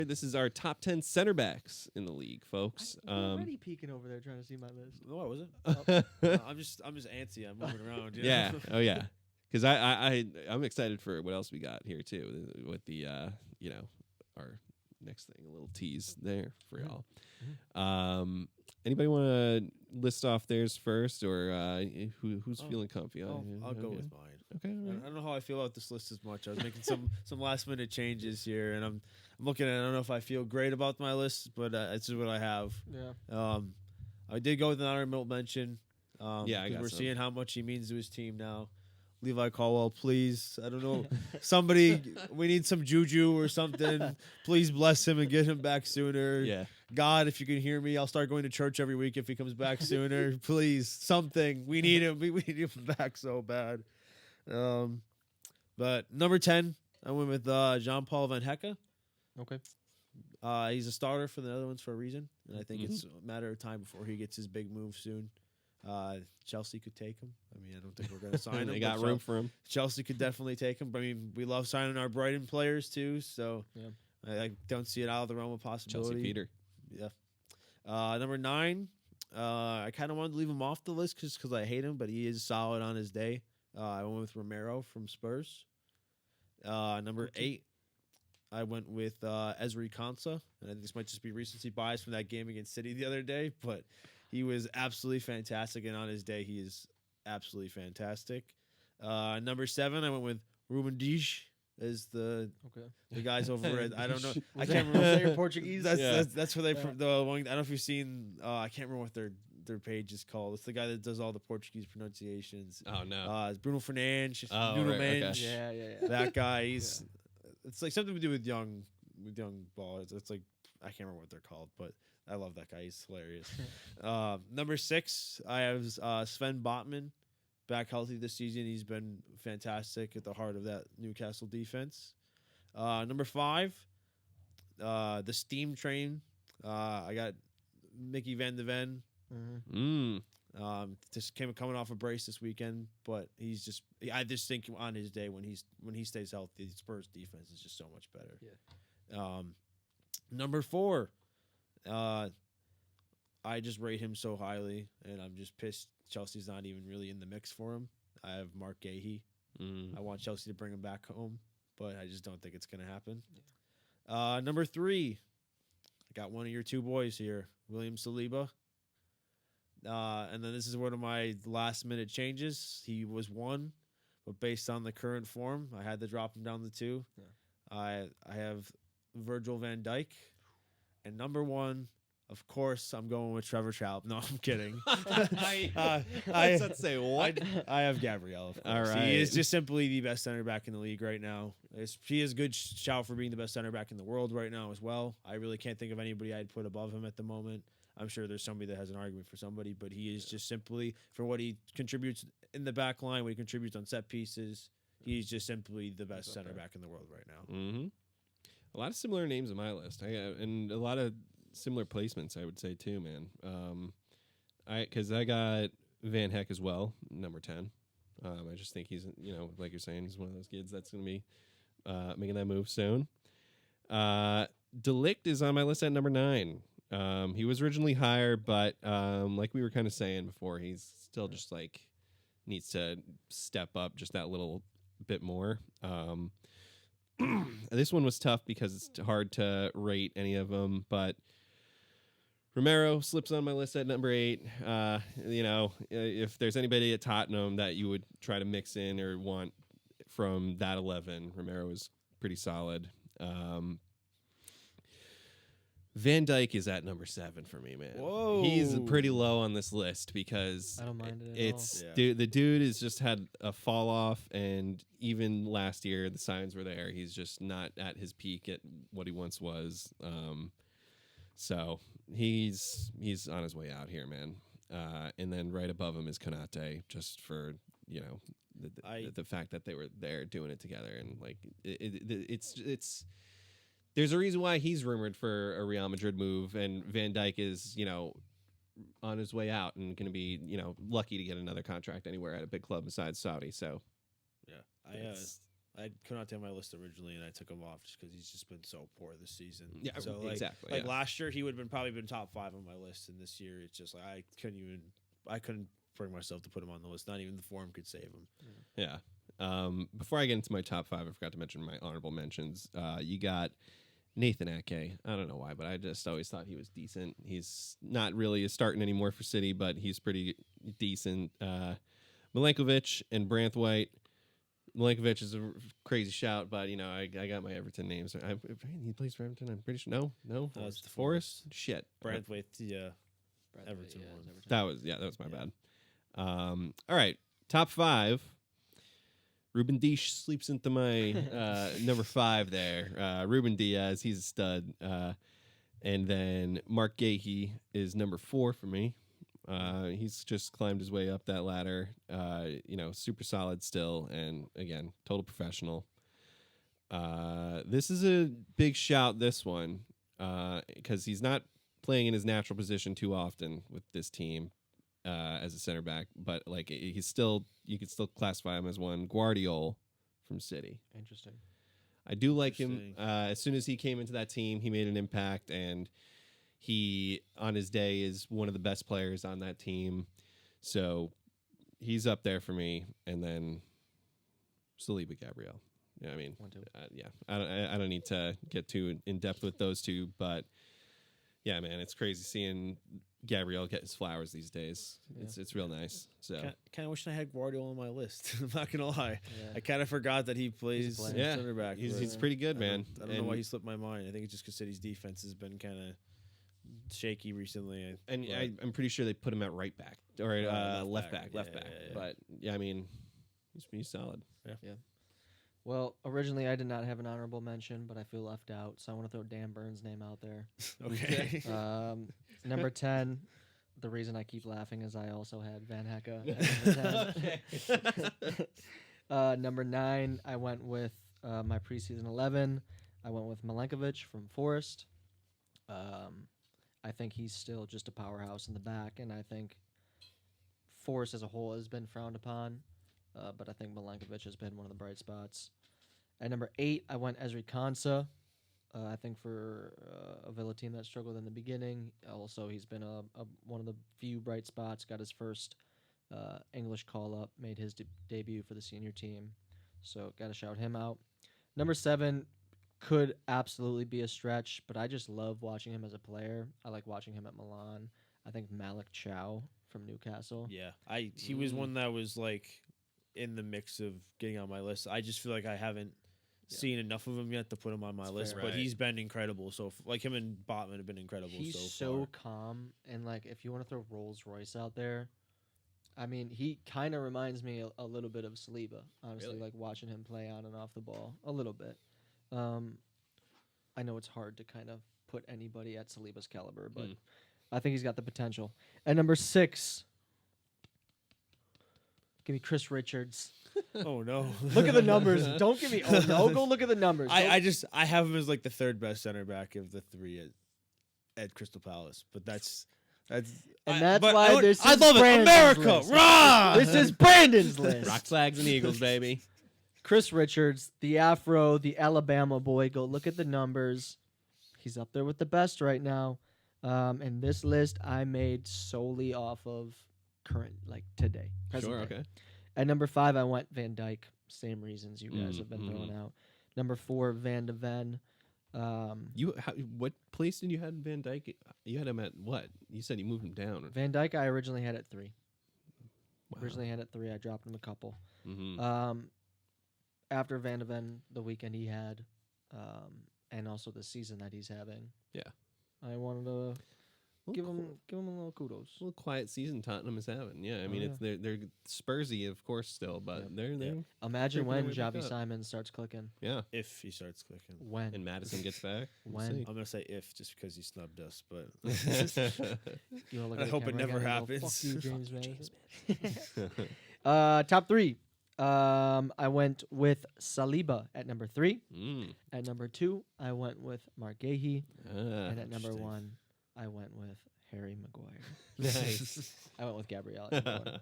This is our top 10 center backs in the league, folks. I'm already peeking over there trying to see my list. What was it? I'm just antsy. I'm moving around. You know? Yeah. Oh, yeah. Because I'm excited for what else we got here, too, with the, our next thing, a little tease there for y'all. Anybody want to list off theirs first, or who's feeling comfy? I'll go with mine. Okay. Right. I don't know how I feel about this list as much. I was making some last minute changes here, and I'm looking at it. I don't know if I feel great about my list, but it's just what I have. Yeah. I did go with an honorable mention. Yeah, I got we're some. seeing how much he means to his team now. Levi Caldwell, please. I don't know. Somebody, we need some juju or something. Please bless him and get him back sooner. Yeah. God, if you can hear me, I'll start going to church every week if he comes back sooner. Please, something. We need him. We need him back so bad. But number 10, I went with Jean-Paul Van Hecke. Okay. He's a starter for the Netherlands for a reason, and I think it's a matter of time before he gets his big move soon. Chelsea could take him. I mean, I don't think we're going to sign him. They got room for him. Chelsea could definitely take him. But I mean, we love signing our Brighton players too, so yeah. I don't see it out of the realm of possibility. Chelsea Peter. Yeah. Number 9, I kind of wanted to leave him off the list because I hate him, but he is solid on his day. I went with Romero from Spurs. Number 8, I went with Ezri Konsa, and I think this might just be recency bias from that game against City the other day, but he was absolutely fantastic, and on his day, he is absolutely fantastic. Number 7, I went with Ruben Dias as the guys over at, I don't know. I can't remember. Was that your Portuguese? That's where they, the one, I don't know if you've seen, I can't remember what their page is called. It's the guy that does all the Portuguese pronunciations. Oh, no. It's Bruno Fernandes. Nuno Mendes. Yeah. That guy, it's like something to do with young ball. It's like, I can't remember what they're called, but I love that guy. He's hilarious. Number 6, I have Sven Botman back healthy this season. He's been fantastic at the heart of that Newcastle defense. Number 5, the steam train. I got Mickey Van de Ven. Just coming off a brace this weekend, but I just think on his day when he stays healthy, the Spurs defense is just so much better. Yeah. Number 4, I just rate him so highly, and I'm just pissed Chelsea's not even really in the mix for him. I have Mark Gahey. I want Chelsea to bring him back home, but I just don't think it's going to happen. Yeah. Number 3, I got one of your 2 boys here, William Saliba. And then this is one of my last-minute changes. He was 1, but based on the current form, I had to drop him down to 2. Yeah. I have Virgil van Dijk. And number 1, of course, I'm going with Trevor Chalp. No, I'm kidding. Let's say what? I have Gabriel, of course. All right. He is just simply the best center back in the league right now. He is a good shout for being the best center back in the world right now as well. I really can't think of anybody I'd put above him at the moment. I'm sure there's somebody that has an argument for somebody, but he is just simply, for what he contributes in the back line, what he contributes on set pieces, he's just simply the best center back in the world right now. Mm-hmm. A lot of similar names on my list, and a lot of similar placements, I would say too, man. Because I got Van Heck as well, number 10. I just think he's, like you're saying, he's one of those kids that's going to be making that move soon. De Ligt is on my list at number 9. He was originally higher, but like we were kind of saying before, he's still just like needs to step up just that little bit more. This one was tough because it's hard to rate any of them, but Romero slips on my list at number 8. If there's anybody at Tottenham that you would try to mix in or want from that 11, Romero is pretty solid. Van Dijk is at number 7 for me, man. Whoa. He's pretty low on this list because I don't mind it at all. The dude has just had a fall off, and even last year the signs were there. He's just not at his peak at what he once was. So he's on his way out here, man. And then right above him is Konate, just for the fact that they were there doing it together, and like it's. There's a reason why he's rumored for a Real Madrid move, and Van Dijk is, on his way out and going to be, lucky to get another contract anywhere at a big club besides Saudi. So, yeah, I could not take my list originally, and I took him off just because he's just been so poor this season. Yeah, so exactly. Like last year, he would have probably been top 5 on my list, and this year it's just like I couldn't bring myself to put him on the list. Not even the forum could save him. Yeah. Before I get into my top 5, I forgot to mention my honorable mentions. You got Nathan Ake. I don't know why, but I just always thought he was decent. He's not really starting anymore for City, but he's pretty decent. Milenkovic and Branthwaite. Milenkovic is a crazy shout, but I got my Everton names. He plays for Everton. I'm pretty sure. No, It's the Forest. Shit, Branthwaite, Everton one. That was my bad. All right, top 5. Ruben Dias sleeps into my number 5 there. Ruben Diaz, he's a stud. And then Mark Gahey is number 4 for me. He's just climbed his way up that ladder. Super solid still, and again, total professional. This is a big shout, this one, because he's not playing in his natural position too often with this team as a center back, but like you could still classify him as one. Guardiola from City. Interesting. I do like him. As soon as he came into that team, he made an impact, and he, on his day, is one of the best players on that team. So he's up there for me. And then Saliba Gabriel. Yeah, I mean, I don't need to get too in depth with those two, but yeah, man, it's crazy seeing Gabriel get his flowers these days. Yeah. It's real nice. So kind of wish I had Guardiola on my list. I'm not gonna lie. Yeah. I kind of forgot that he plays center back. He's pretty good, man. I don't know why he slipped my mind. I think it's just because City's defense has been kind of shaky recently. I'm pretty sure they put him at right back or left back. Yeah. But yeah, I mean, he's solid. Yeah. Well, originally I did not have an honorable mention, but I feel left out, so I want to throw Dan Burns' name out there. Okay. Number 10. The reason I keep laughing is I also had Van Hecke at number 10. Number 9, I went with my preseason 11. I went with Milenkovic from Forest. I think he's still just a powerhouse in the back, and I think Forest as a whole has been frowned upon. But I think Milenkovic has been one of the bright spots. At number 8, I went Ezri Konsa. I think for a Villa team that struggled in the beginning. Also, he's been one of the few bright spots. Got his first English call-up. Made his debut for the senior team. So, got to shout him out. Number 7 could absolutely be a stretch, but I just love watching him as a player. I like watching him at Milan. I think Malik Chow from Newcastle. Yeah, he was one that was like in the mix of getting on my list. I just feel like I haven't seen enough of him yet to put him on my list, but he's been incredible. So like him and Botman have been incredible. He's so calm, and like if you want to throw Rolls Royce out there, I mean he kind of reminds me a little bit of Saliba. Honestly, like watching him play on and off the ball a little bit. I know it's hard to kind of put anybody at Saliba's caliber, but I think he's got the potential. At number 6. Give me Chris Richards. Oh no! Look at the numbers. Don't give me. Oh no! Go look at the numbers. I have him as like the 3rd best center back of the 3 at Crystal Palace, but that's why this is Brandon's America. Rah! This is Brandon's list. Rock flags and Eagles, baby. Chris Richards, the Afro, the Alabama boy. Go look at the numbers. He's up there with the best right now. And this list I made solely off of current, like today. Sure, okay. At number 5, I went Van Dijk. Same reasons you guys have been throwing out. Number 4, Van de Ven. What place did you have Van Dijk? You had him at what? You said you moved him down. Van Dijk I originally had at 3. Wow. Originally had at 3. I dropped him a couple. Mm-hmm. After Van de Ven, the weekend he had, and also the season that he's having. Yeah. I wanted to give him a little kudos. A little quiet season Tottenham is having. Yeah, I mean it's they're Spursy of course still, but they're imagine when Javi Simon starts clicking. Yeah, if he starts clicking. When and Madison gets back. When I'm gonna say if just because he snubbed us, but I hope it never happens. Fuck you, James, man. Top 3. I went with Saliba at number 3. At number 2, I went with Mark Gahey. And at number 1, I went with Harry Maguire. Nice. I went with Gabriel at number 1.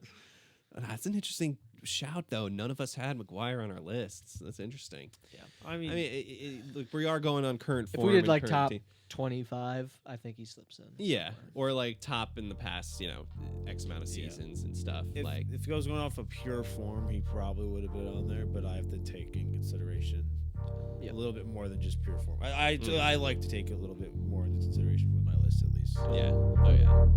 That's an interesting shout, though. None of us had McGuire on our lists. That's interesting. Yeah, I mean, Look, we are going on current If form. we did and like current top team. 25, I think he slips in. Yeah, or like top in the past, X amount of seasons and stuff. if it was going off of pure form, he probably would have been on there. But I have to take in consideration a little bit more than just pure form. I like to take a little bit more into consideration with my list, at least. Yeah. Oh yeah.